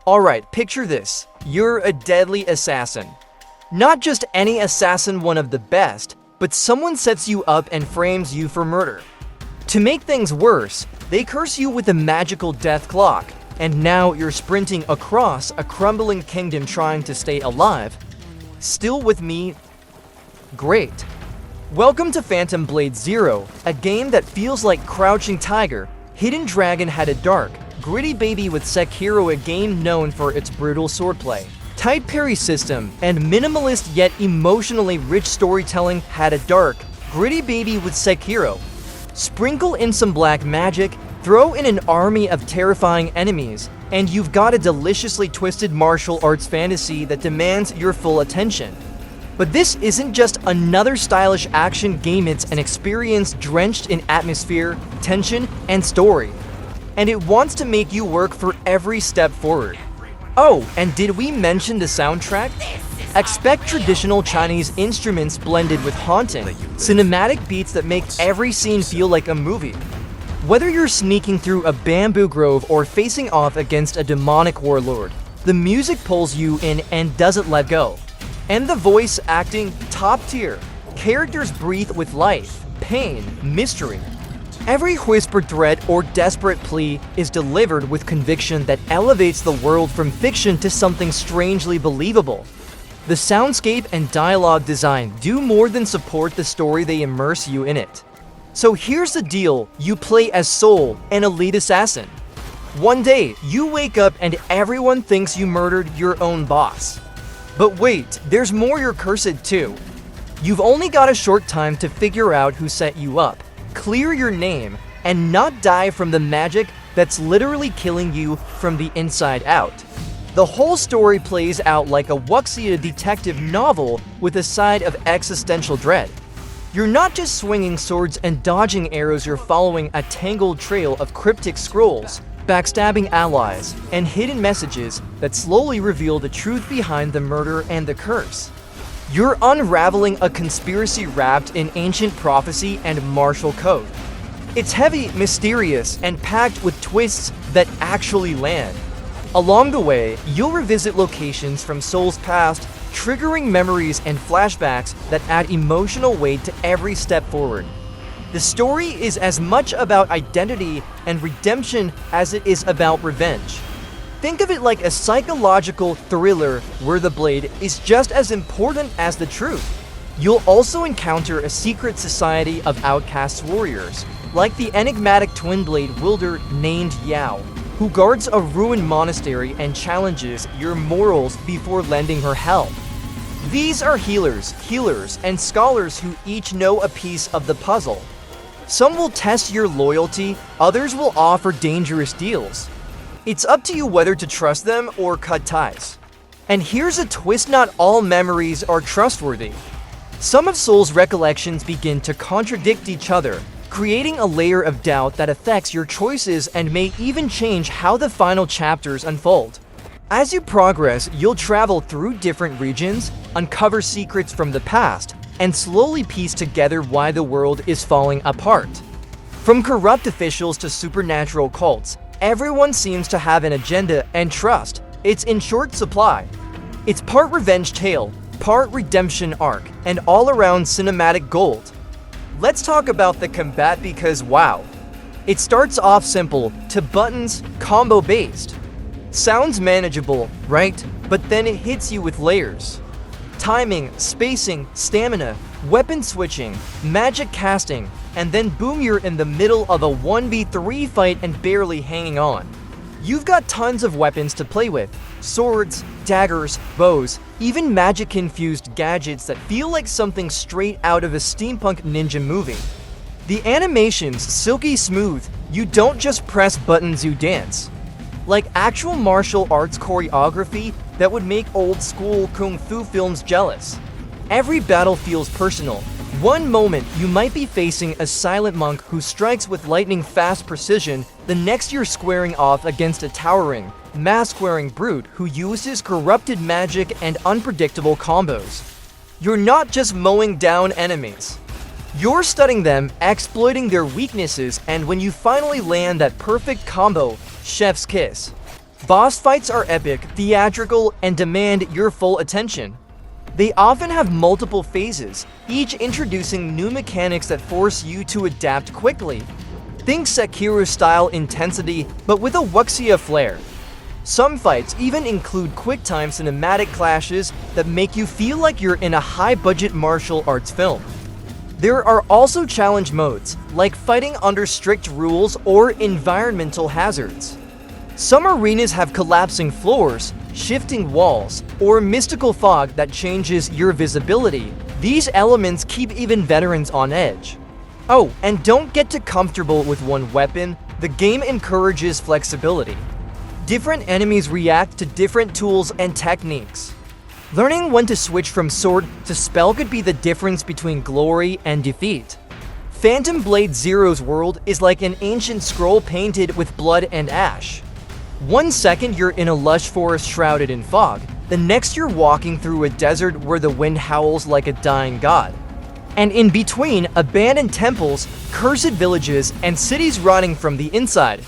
Alright, picture this. You're a deadly assassin. Not just any assassin, one of the best, but someone sets you up and frames you for murder. To make things worse, they curse you with a magical death clock, and now you're sprinting across a crumbling kingdom trying to stay alive. Still with me? Great. Welcome to Phantom Blade Zero, a game that feels like Crouching Tiger, Hidden Dragon had a dark, gritty baby with Sekiro, a game known for its brutal swordplay, tight parry system, and minimalist yet emotionally rich storytelling had a dark, gritty baby with Sekiro. Sprinkle in some black magic, throw in an army of terrifying enemies, and you've got a deliciously twisted martial arts fantasy that demands your full attention. But this isn't just another stylish action game, it's an experience drenched in atmosphere, tension, and story. And it wants to make you work for every step forward. Oh, and did we mention the soundtrack? Expect traditional Chinese instruments blended with haunting, cinematic beats that make every scene feel like a movie. Whether you're sneaking through a bamboo grove or facing off against a demonic warlord, the music pulls you in and doesn't let go. And the voice acting, top tier. Characters breathe with life, pain, mystery. Every whispered threat or desperate plea is delivered with conviction that elevates the world from fiction to something strangely believable. The soundscape and dialogue design do more than support the story, they immerse you in it. So here's the deal, you play as Soul, an elite assassin. One day, you wake up and everyone thinks you murdered your own boss. But wait, there's more, you're cursed too. You've only got a short time to figure out who set you up, clear your name, and not die from the magic that's literally killing you from the inside out. The whole story plays out like a wuxia detective novel with a side of existential dread. You're not just swinging swords and dodging arrows, you're following a tangled trail of cryptic scrolls, backstabbing allies, and hidden messages that slowly reveal the truth behind the murder and the curse. You're unraveling a conspiracy wrapped in ancient prophecy and martial code. It's heavy, mysterious, and packed with twists that actually land. Along the way, you'll revisit locations from Soul's past, triggering memories and flashbacks that add emotional weight to every step forward. The story is as much about identity and redemption as it is about revenge. Think of it like a psychological thriller where the blade is just as important as the truth. You'll also encounter a secret society of outcast warriors, like the enigmatic twin blade wielder named Yao, who guards a ruined monastery and challenges your morals before lending her help. These are healers, and scholars who each know a piece of the puzzle. Some will test your loyalty, others will offer dangerous deals. It's up to you whether to trust them or cut ties. And here's a twist, not all memories are trustworthy. Some of Soul's recollections begin to contradict each other, creating a layer of doubt that affects your choices and may even change how the final chapters unfold. As you progress, you'll travel through different regions, uncover secrets from the past, and slowly piece together why the world is falling apart. From corrupt officials to supernatural cults, everyone seems to have an agenda, and trust, it's in short supply. It's part revenge tale, part redemption arc, and all-around cinematic gold. Let's talk about the combat because wow. It starts off simple, to buttons, combo-based. Sounds manageable, right? But then it hits you with layers. Timing, spacing, stamina, weapon switching, magic casting, and then boom, you're in the middle of a 1v3 fight and barely hanging on. You've got tons of weapons to play with. Swords, daggers, bows, even magic-infused gadgets that feel like something straight out of a steampunk ninja movie. The animation's silky smooth, you don't just press buttons, you dance. Like actual martial arts choreography that would make old-school kung fu films jealous. Every battle feels personal. One moment, you might be facing a silent monk who strikes with lightning-fast precision, the next you're squaring off against a towering, mask-wearing brute who uses corrupted magic and unpredictable combos. You're not just mowing down enemies. You're studying them, exploiting their weaknesses, and when you finally land that perfect combo, chef's kiss. Boss fights are epic, theatrical, and demand your full attention. They often have multiple phases, each introducing new mechanics that force you to adapt quickly. Think Sekiro-style intensity, but with a wuxia flair. Some fights even include quick-time cinematic clashes that make you feel like you're in a high-budget martial arts film. There are also challenge modes, like fighting under strict rules or environmental hazards. Some arenas have collapsing floors, shifting walls, or mystical fog that changes your visibility. These elements keep even veterans on edge. Oh, and don't get too comfortable with one weapon. The game encourages flexibility. Different enemies react to different tools and techniques. Learning when to switch from sword to spell could be the difference between glory and defeat. Phantom Blade Zero's world is like an ancient scroll painted with blood and ash. 1 second you're in a lush forest shrouded in fog, the next you're walking through a desert where the wind howls like a dying god. And in between, abandoned temples, cursed villages, and cities rotting from the inside.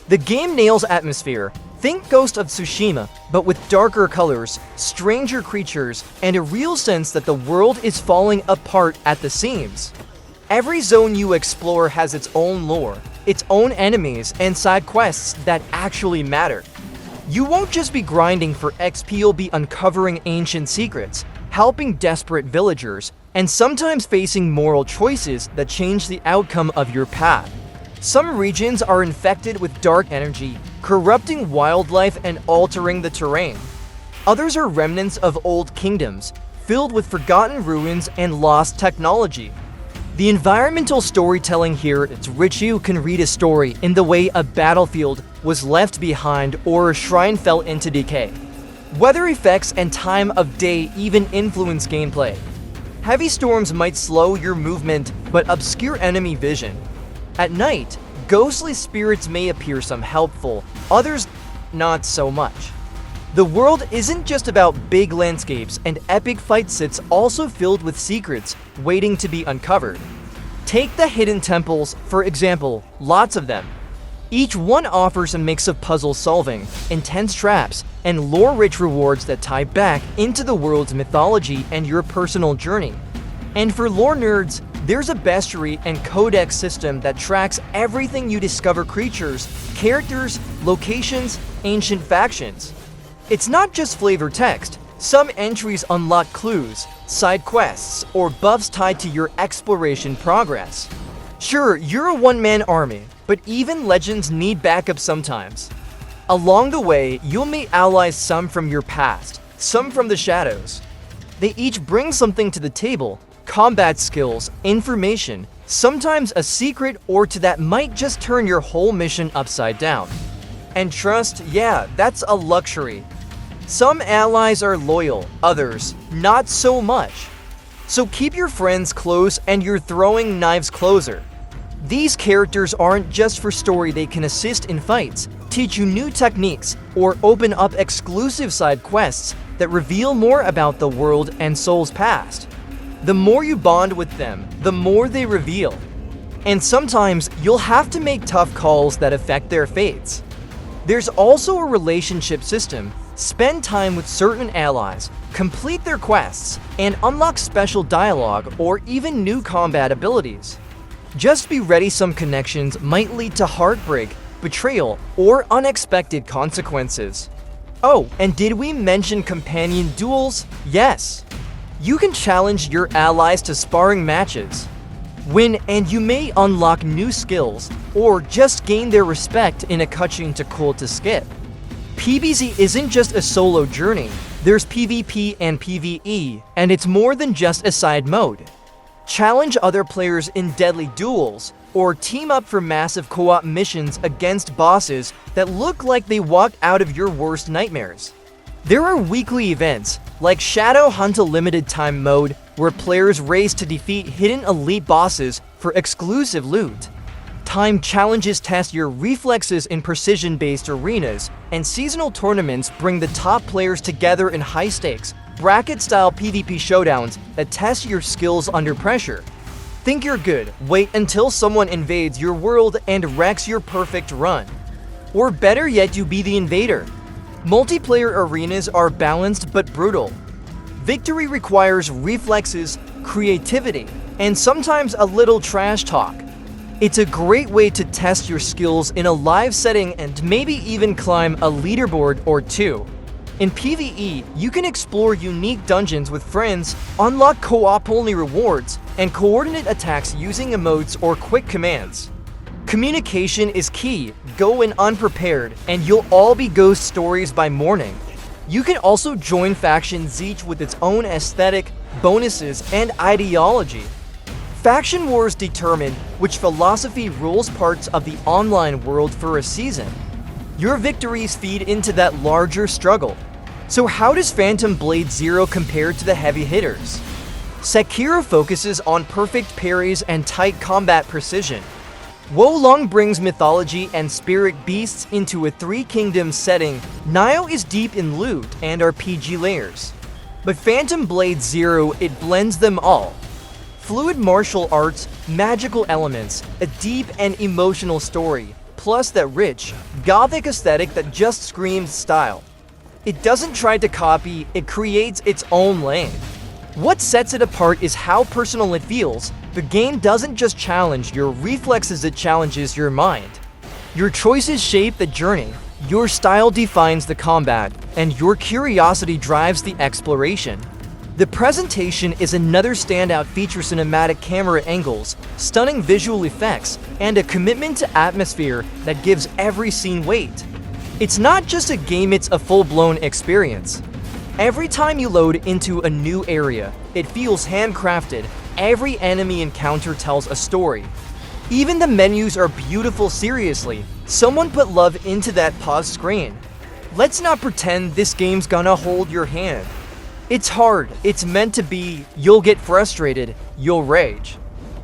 The game nails atmosphere. Think Ghost of Tsushima, but with darker colors, stranger creatures, and a real sense that the world is falling apart at the seams. Every zone you explore has its own lore, its own enemies, and side quests that actually matter. You won't just be grinding for XP, you'll be uncovering ancient secrets, helping desperate villagers, and sometimes facing moral choices that change the outcome of your path. Some regions are infected with dark energy, corrupting wildlife and altering the terrain. Others are remnants of old kingdoms, filled with forgotten ruins and lost technology. The environmental storytelling here is rich. You can read a story in the way a battlefield was left behind or a shrine fell into decay. Weather effects and time of day even influence gameplay. Heavy storms might slow your movement but obscure enemy vision. At night, ghostly spirits may appear, some helpful, others not so much. The world isn't just about big landscapes and epic fights, it's also filled with secrets waiting to be uncovered. Take the hidden temples, for example, lots of them. Each one offers a mix of puzzle solving, intense traps, and lore-rich rewards that tie back into the world's mythology and your personal journey. And for lore nerds, there's a bestiary and codex system that tracks everything you discover: creatures, characters, locations, ancient factions. It's not just flavor text. Some entries unlock clues, side quests, or buffs tied to your exploration progress. Sure, you're a one-man army, but even legends need backup sometimes. Along the way, you'll meet allies, some from your past, some from the shadows. They each bring something to the table: combat skills, information, sometimes a secret or two that might just turn your whole mission upside down. And trust, yeah, that's a luxury. Some allies are loyal, others not so much. So keep your friends close and your throwing knives closer. These characters aren't just for story, they can assist in fights, teach you new techniques, or open up exclusive side quests that reveal more about the world and Soul's past. The more you bond with them, the more they reveal. And sometimes you'll have to make tough calls that affect their fates. There's also a relationship system. Spend time with certain allies, complete their quests, and unlock special dialogue or even new combat abilities. Just be ready, some connections might lead to heartbreak, betrayal, or unexpected consequences. Oh, and did we mention companion duels? Yes! You can challenge your allies to sparring matches. Win and you may unlock new skills, or just gain their respect in a cutscene too cool to skip. PvZ isn't just a solo journey, there's PvP and PvE, and it's more than just a side mode. Challenge other players in deadly duels, or team up for massive co-op missions against bosses that look like they walked out of your worst nightmares. There are weekly events, like Shadow Hunt, a limited time mode where players race to defeat hidden elite bosses for exclusive loot. Time challenges test your reflexes in precision-based arenas, and seasonal tournaments bring the top players together in high-stakes, bracket-style PvP showdowns that test your skills under pressure. Think you're good, wait until someone invades your world and wrecks your perfect run. Or better yet, you be the invader. Multiplayer arenas are balanced but brutal. Victory requires reflexes, creativity, and sometimes a little trash talk. It's a great way to test your skills in a live setting and maybe even climb a leaderboard or two. In PvE, you can explore unique dungeons with friends, unlock co-op-only rewards, and coordinate attacks using emotes or quick commands. Communication is key. Go in unprepared, and you'll all be ghost stories by morning. You can also join factions, each with its own aesthetic, bonuses, and ideology. Faction wars determine which philosophy rules parts of the online world for a season. Your victories feed into that larger struggle. So how does Phantom Blade Zero compare to the heavy hitters? Sekiro focuses on perfect parries and tight combat precision. Wolong brings mythology and spirit beasts into a three-kingdom setting. Nioh is deep in loot and RPG layers. But Phantom Blade Zero, it blends them all. Fluid martial arts, magical elements, a deep and emotional story, plus that rich, gothic aesthetic that just screams style. It doesn't try to copy, it creates its own lane. What sets it apart is how personal it feels. The game doesn't just challenge your reflexes, it challenges your mind. Your choices shape the journey, your style defines the combat, and your curiosity drives the exploration. The presentation is another standout feature: cinematic camera angles, stunning visual effects, and a commitment to atmosphere that gives every scene weight. It's not just a game, it's a full-blown experience. Every time you load into a new area, it feels handcrafted. Every enemy encounter tells a story. Even the menus are beautiful. Seriously, someone put love into that pause screen. Let's not pretend this game's gonna hold your hand. It's hard, it's meant to be. You'll get frustrated, you'll rage.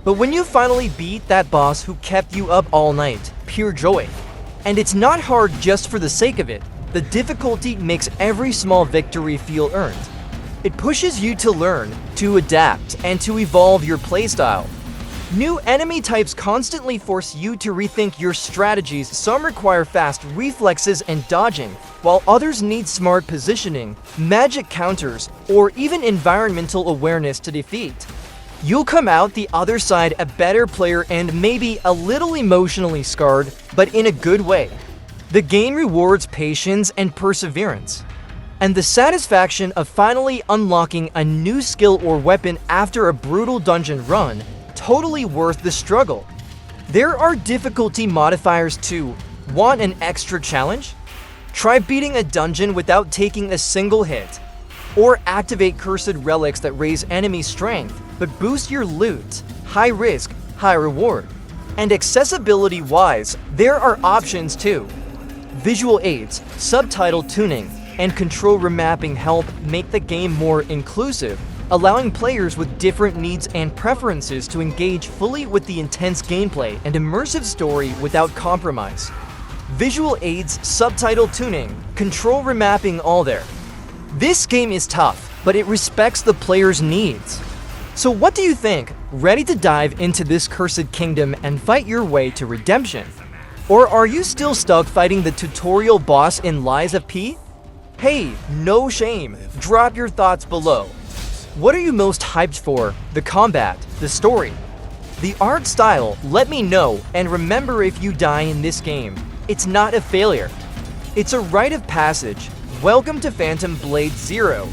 But when you finally beat that boss who kept you up all night, pure joy. And it's not hard just for the sake of it. The difficulty makes every small victory feel earned. It pushes you to learn, to adapt, and to evolve your playstyle. New enemy types constantly force you to rethink your strategies. Some require fast reflexes and dodging, while others need smart positioning, magic counters, or even environmental awareness to defeat. You'll come out the other side a better player and maybe a little emotionally scarred, but in a good way. The game rewards patience and perseverance, and the satisfaction of finally unlocking a new skill or weapon after a brutal dungeon run, totally worth the struggle. There are difficulty modifiers too. Want an extra challenge? Try beating a dungeon without taking a single hit. Or activate cursed relics that raise enemy strength but boost your loot. High risk, high reward. And accessibility wise, there are options too. Visual aids, subtitle tuning, and control remapping help make the game more inclusive, allowing players with different needs and preferences to engage fully with the intense gameplay and immersive story without compromise. Visual aids, subtitle tuning, control remapping, all there. This game is tough, but it respects the player's needs. So what do you think? Ready to dive into this cursed kingdom and fight your way to redemption? Or are you still stuck fighting the tutorial boss in Lies of P? Hey, no shame, drop your thoughts below. What are you most hyped for? The combat, the story, the art style? Let me know, and remember, if you die in this game, it's not a failure. It's a rite of passage. Welcome to Phantom Blade Zero.